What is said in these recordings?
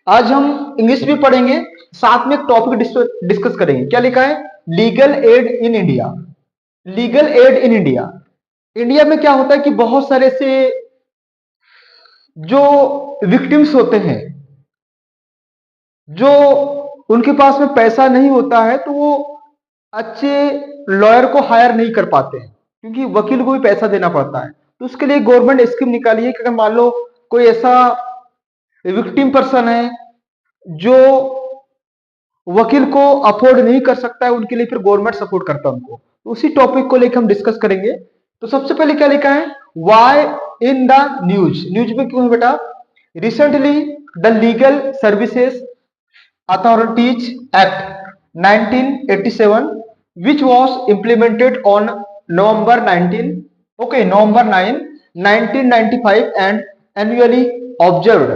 आज हम इंग्लिश भी पढ़ेंगे, साथ में एक टॉपिक डिस्कस करेंगे। क्या लिखा है? Legal aid in India. Legal aid in India. India में क्या होता है कि बहुत सारे से जो विक्टिम्स होते हैं, जो उनके पास में पैसा नहीं होता है, तो वो अच्छे लॉयर को हायर नहीं कर पाते हैं, क्योंकि वकील को भी पैसा देना पड़ता है। तो उसके लिए गवर्नमेंट स्कीम निकाली है कि अगर मान लो कोई ऐसा विक्टिम पर्सन है जो वकील को अफोर्ड नहीं कर सकता है, उनके लिए फिर गवर्नमेंट सपोर्ट करता है उनको। तो उसी टॉपिक को लेकर हम डिस्कस करेंगे। तो सबसे पहले क्या लिखा है? Why in the news. News में क्यों है बेटा? Recently the legal services authorities act 1987 which was implemented on November 19 okay November 9 1995 and annually observed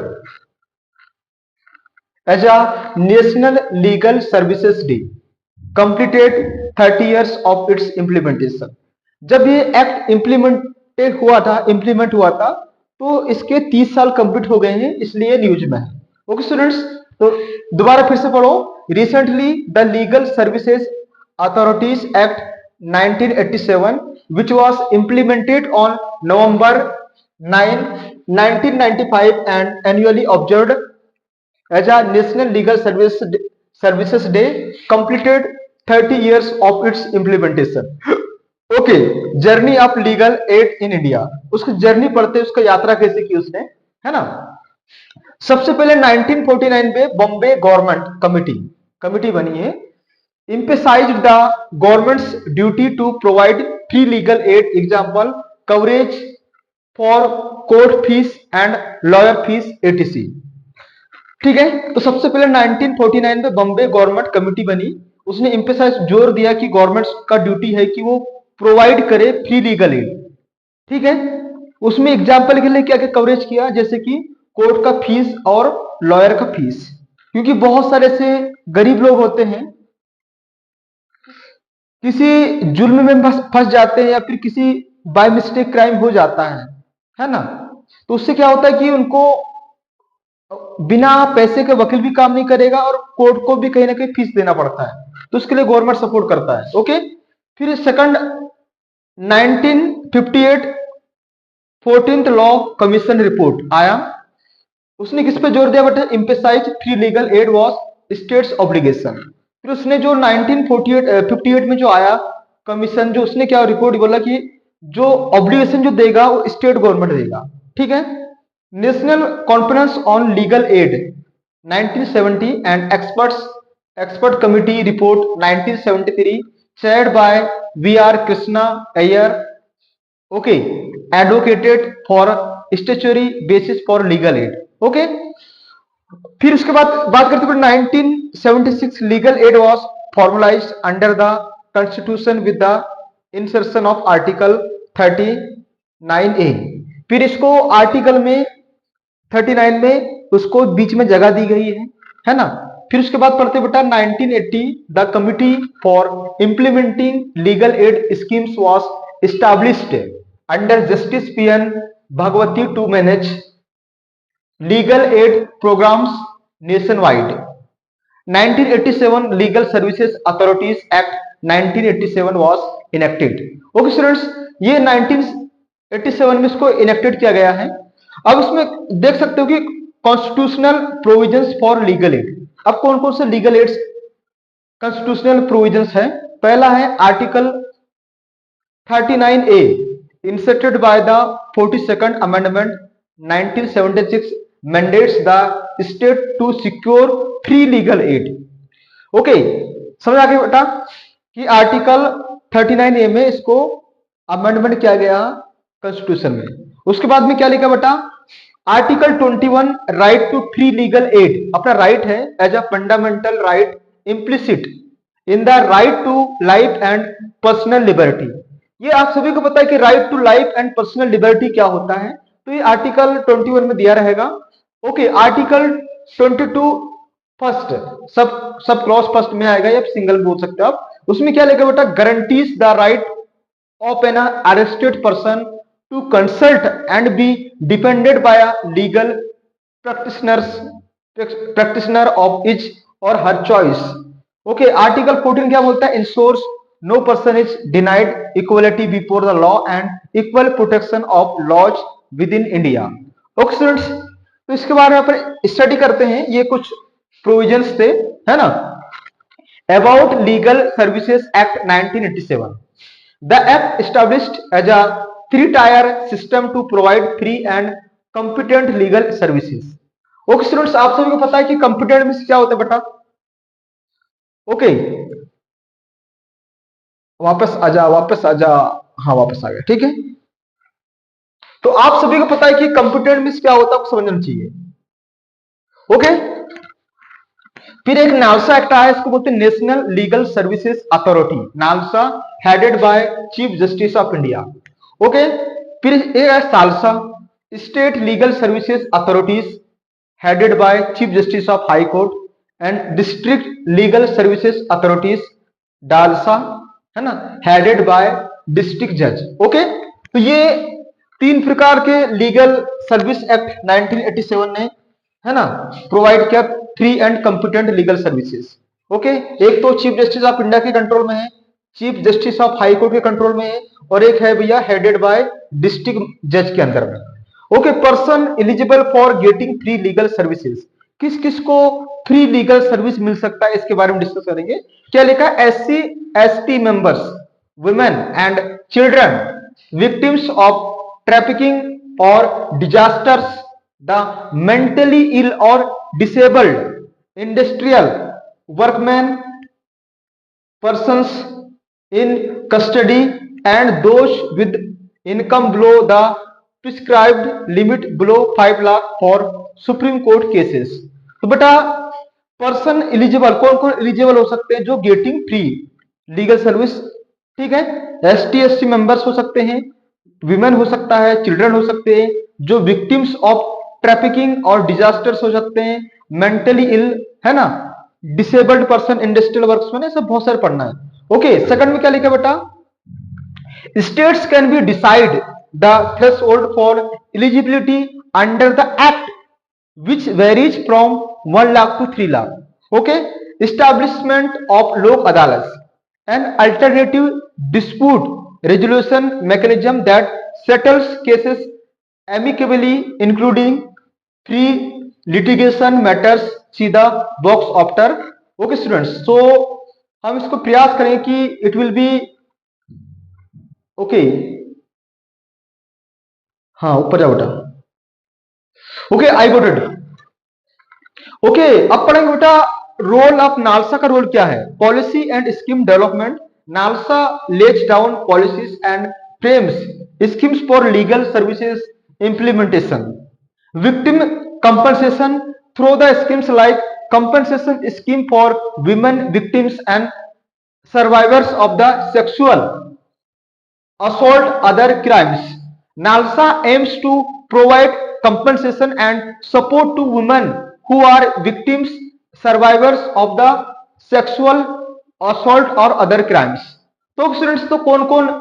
as a National Legal Services Day, completed 30 years of its implementation। जब ये act implement हुआ था, तो इसके 30 साल कंप्लीट हो गए हैं, इसलिए न्यूज में है। ओके स्टूडेंट्स, तो दोबारा फिर से पढ़ो। Recently the legal services authorities act 1987 which was implemented on November 9 1995 and annually observed as a National Legal Services Day, completed 30 years of its implementation। Okay, journey of legal aid in India. उसकी journey पढ़ते, उसका यात्रा कैसे की उसने, है ना। सबसे पहले 1949 में बॉम्बे गवर्नमेंट कमिटी बनी है। emphasized the government's duty to provide free legal aid, example coverage for court fees and lawyer fees etc। ठीक है, तो सबसे पहले 1949 में बॉम्बे गवर्नमेंट कमेटी बनी। उसने एम्फेसाइज जोर दिया कि गवर्नमेंट का ड्यूटी है कि वो प्रोवाइड करे फ्री लीगल एड। ठीक है, उसमें एग्जाम्पल के लिए क्या क्या कवरेज किया, जैसे कि कोर्ट का फीस और लॉयर का फीस, क्योंकि बहुत सारे से गरीब लोग होते हैं, किसी जुल्म में फंस जाते हैं या फिर किसी बाय मिस्टेक क्राइम हो जाता है ना। तो उससे क्या होता है कि उनको बिना पैसे के वकील भी काम नहीं करेगा और कोर्ट को भी कहीं ना कहीं फीस देना पड़ता है, तो उसके लिए गवर्नमेंट सपोर्ट करता है। ओके, फिर second 1958 14th law commission report आया। उसने किस पे जोर दिया बेटा? Emphasize free legal aid was state's obligation. फिर उसने जो 1958 में जो आया कमीशन, जो उसने क्या रिपोर्ट बोला कि जो ऑब्लिगेशन जो देगा वो स्टेट गवर्नमेंट देगा। ठीक है, national conference on legal aid 1970 and expert committee report 1973 chaired by V.R. Krishna Iyer, okay, advocated for statutory basis for legal aid. Okay, फिर उसके बाद बात करते हैं 1976 legal aid was formalised under the constitution with the insertion of article 39A। फिर इसको article में 39 में उसको बीच में जगह दी गई है ना। फिर उसके बाद पढ़ते बेटा 1980 the committee for implementing legal aid schemes was established under Justice P N Bhagwati to manage legal aid programmes nationwide. 1987 legal services authorities act 1987 was enacted. Okay students, ये 1987 में इसको इनेक्टेड किया गया है। अब इसमें देख सकते हो कि constitutional provisions for legal aid. अब कौन कौन से लीगल एड्स कॉन्स्टिट्यूशनल प्रोविजंस है? पहला है article 39A inserted by the 42nd amendment 1976 mandates the state to secure free legal aid। Okay, समझ आ गया बेटा कि आर्टिकल 39A में इसको अमेंडमेंट किया गया कॉन्स्टिट्यूशन में। उसके बाद में क्या लिखा बेटा? Article 21 right to free legal aid, अपना राइट है as a fundamental right implicit in the right to life and personal liberty. ये आप सभी को पता है कि right to life and personal liberty क्या होता है, तो ये आर्टिकल 21 में दिया रहेगा। Okay, article 22 first sub clause first में आएगा या सिंगल बोल सकते हो आप। उसमें क्या लिखा बेटा? Guarantees the right of an arrested person to consult and be defended by legal practitioners practitioner of his or her choice. Okay, Article 14 क्या बोलता है? Ensures no person is denied equality before the law and equal protection of laws within India. Okay students, तो इसके बारे में अपन study करते हैं. ये कुछ प्रोविजंस थे, है ना, about legal services act 1987. The act established as a three-tier system to provide free and competent legal services. Okay students, आप सभी को पता है कि competent मींस क्या होता है बेटा? ओके, वापस आजा. हाँ वापस आ गया, ठीक है. तो आप सभी को पता है कि competent मींस क्या होता है, आपको समझना चाहिए. ओके, फिर एक नालसा एक्ट आया, इसको बोलते हैं national legal services authority. NALSA headed by chief justice of India. Okay, फिर एक है salsa, state legal services authorities headed by chief justice of high court and district legal services authorities DALSA, है ना, headed by district जज. Okay, तो ये तीन प्रकार के लीगल सर्विस एक्ट 1987 ने, है ना, प्रोवाइड किया free and competent legal services. Okay, एक तो चीफ जस्टिस ऑफ इंडिया के कंट्रोल में है, chief justice of high court के कंट्रोल में है, और एक है भैया हेडेड बाय डिस्ट्रिक्ट जज के अंदर में. Okay, person eligible for getting free legal services, किस किस को फ्री लीगल सर्विस मिल सकता है, इसके बारे में डिस्कस करेंगे. क्या लिखा है? SC ST members, women and children victims of trafficking और disasters, the mentally ill or disabled, industrial workmen, persons in custody, and those with income below the prescribed limit below 5 lakh for Supreme Court cases. तो बेटा person eligible, कौन कौन eligible हो सकते हैं? जो getting free legal service, ठीक है, एसटी एससी मेंबर्स हो सकते हैं, विमेन हो सकता है, चिल्ड्रन हो सकते हैं, जो विक्टिम्स ऑफ ट्रैफिकिंग और डिजास्टर्स हो सकते हैं, मेंटली इल, है ना, डिसेबल्ड पर्सन, इंडस्ट्रियल वर्क्समैन, सब बहुत सारे पढ़ना है. ओके, सेकंड में क्या लिखा बेटा? States can be decide the threshold for eligibility under the act which varies from 1 lakh to 3 lakh. Okay, establishment of Lok अदालत, an alternative dispute resolution mechanism that settles cases amicably including free litigation matters, सीधा box after. Okay students, तो हम इसको प्रयास करेंगे कि it will be okay. हाँ ऊपर जाओ बेटा. Okay, I got it. Okay, अब पढ़ेंगे बेटा रोल ऑफ नालसा का रोल क्या है. Policy and scheme development. NALSA lays down policies and frames schemes for legal services implementation, victim compensation through the schemes like compensation scheme for women victims and survivors of the sexual assault other crimes. NALSA aims to provide compensation and support to women who are victims, survivors of the sexual assault or other crimes. तो students, तो कौन कौन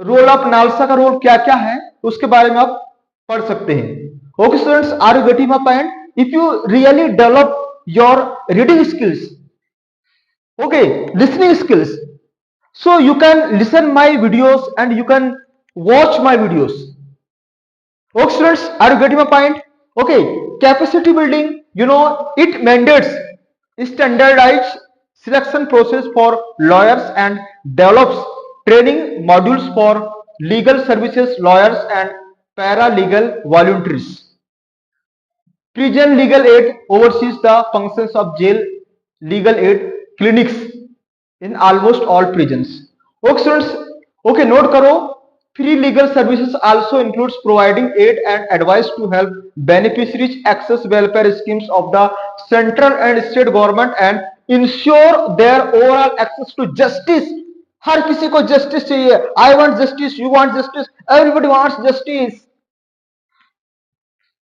role of NALSA का role क्या क्या है उसके बारे में आप पढ़ सकते हैं. Okay students, are you getting my point? If you really develop your reading skills, okay, listening skills, so you can listen my videos and you can watch my videos. Okay students, are you getting my point? Okay, capacity building, you know, it mandates standardized selection process for lawyers and develops training modules for legal services lawyers and paralegal volunteers. Prison legal aid oversees the functions of jail legal aid clinics in almost all prisons. Okay students, okay, note karo, free legal services also includes providing aid and advice to help beneficiaries access welfare schemes of the central and state government and ensure their overall access to justice. हर किसी को justice चाहिए. I want justice, you want justice, everybody wants justice.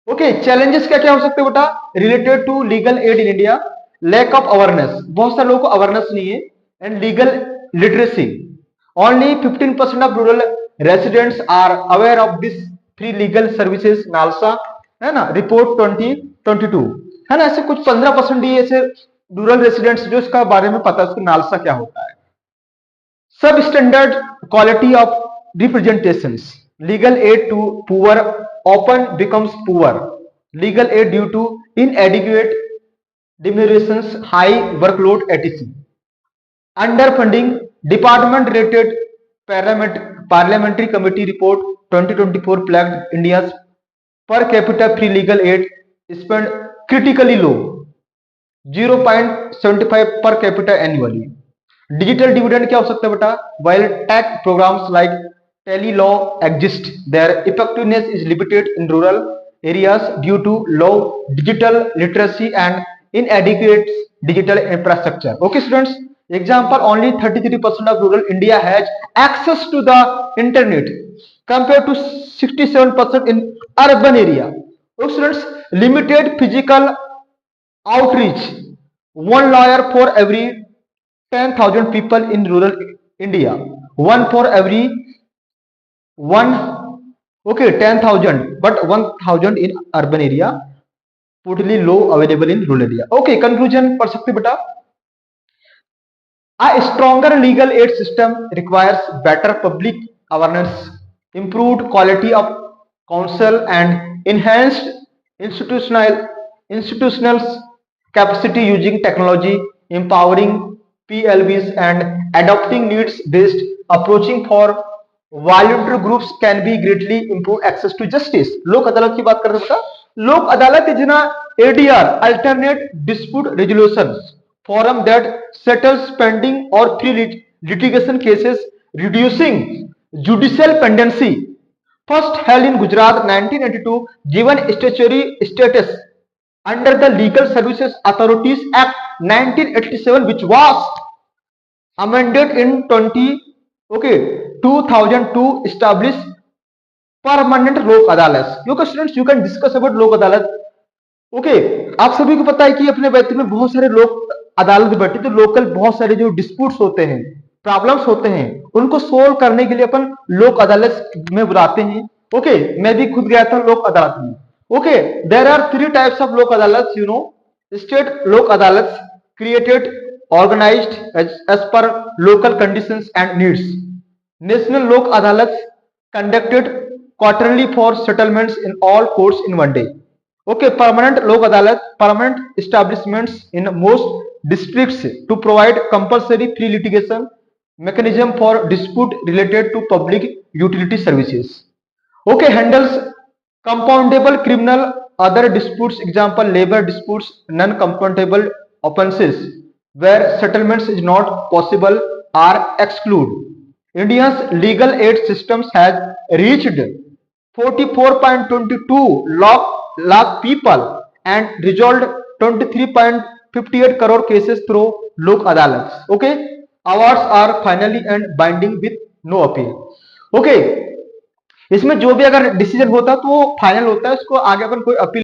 Okay, challenges क्या क्या हो सकते हैं बेटा related to legal aid in India? Lack of awareness, बहुत सारे लोगों को अवेयरनेस नहीं है. And legal literacy, only 15% of rural residents are aware of this free legal services. NALSA, है ना, रिपोर्ट 2022. है ना। ऐसे कुछ 15% ही ऐसे रूरल रेसिडेंट्स जो इसका बारे में पता है, उसका नालसा क्या होता है। सब standard quality of representations, legal aid to poor often becomes poor, legal aid due to inadequate remunerations, high workload, etc. Underfunding, department related parliamentary committee report 2024 flagged India's per capita free legal aid spend critically low, 0.75 per capita annually. Digital dividend क्या हो सकता है बेटा? while tech programs like telelaw exist, their effectiveness is limited in rural areas due to low digital literacy and inadequate digital infrastructure. Okay students, example, only 33% of rural India has access to the internet compared to 67% in urban area. Okay students, limited physical outreach, one lawyer for every 10,000 people in rural India, one for every one, okay, 10,000, but 1,000 in urban area, totally low available in rural area. Okay, conclusion पढ़ सकते बेटा। A stronger legal aid system requires better public awareness, improved quality of counsel, and enhanced institutional capacity using technology, empowering PLBs, and adopting needs-based approaching for voluntary groups can be greatly improve access to justice. लोक अदालत की बात कर रहे बेटा। लोक अदालत is ना ADR, alternate dispute resolution forum that settles pending or pre-litigation cases, reducing judicial pendency. First held in Gujarat 1982, given statutory status under the Legal Services Authorities Act 1987, which was amended in 2002, establish permanent लोक अदालत. Okay students, you can discuss about लोक अदालत. Okay आप सभी को पता है कि अपने बैतूल में बहुत सारे लोक अदालत बैठे, तो लोकल बहुत सारे जो डिस्प्यूट्स होते हैं, प्रॉब्लम्स होते हैं, उनको सोल्व करने के लिए अपन लोक अदालत में बुलाते हैं. ओके मैं भी खुद गया था लोक अदालत में. Okay there are 3 types of Lok Adalat, you know. State Lok Adalat created organized as per local conditions and needs. National Lok Adalat conducted quarterly for settlements in all courts in one day. Okay, permanent Lok Adalat, permanent establishments in most districts to provide compulsory free litigation mechanism for dispute related to public utility services. Okay, handles compoundable criminal other disputes, example labor disputes, non-compoundable offences where settlements is not possible are excluded. India's legal aid systems has reached 44.22 lakh people and resolved 23.58 crore cases through Lok Adalats. Okay, awards are finally and binding with no appeal. Okay, इसमें जो भी अगर decision होता है तो वो final होता है, उसको आगे अपन कोई अपील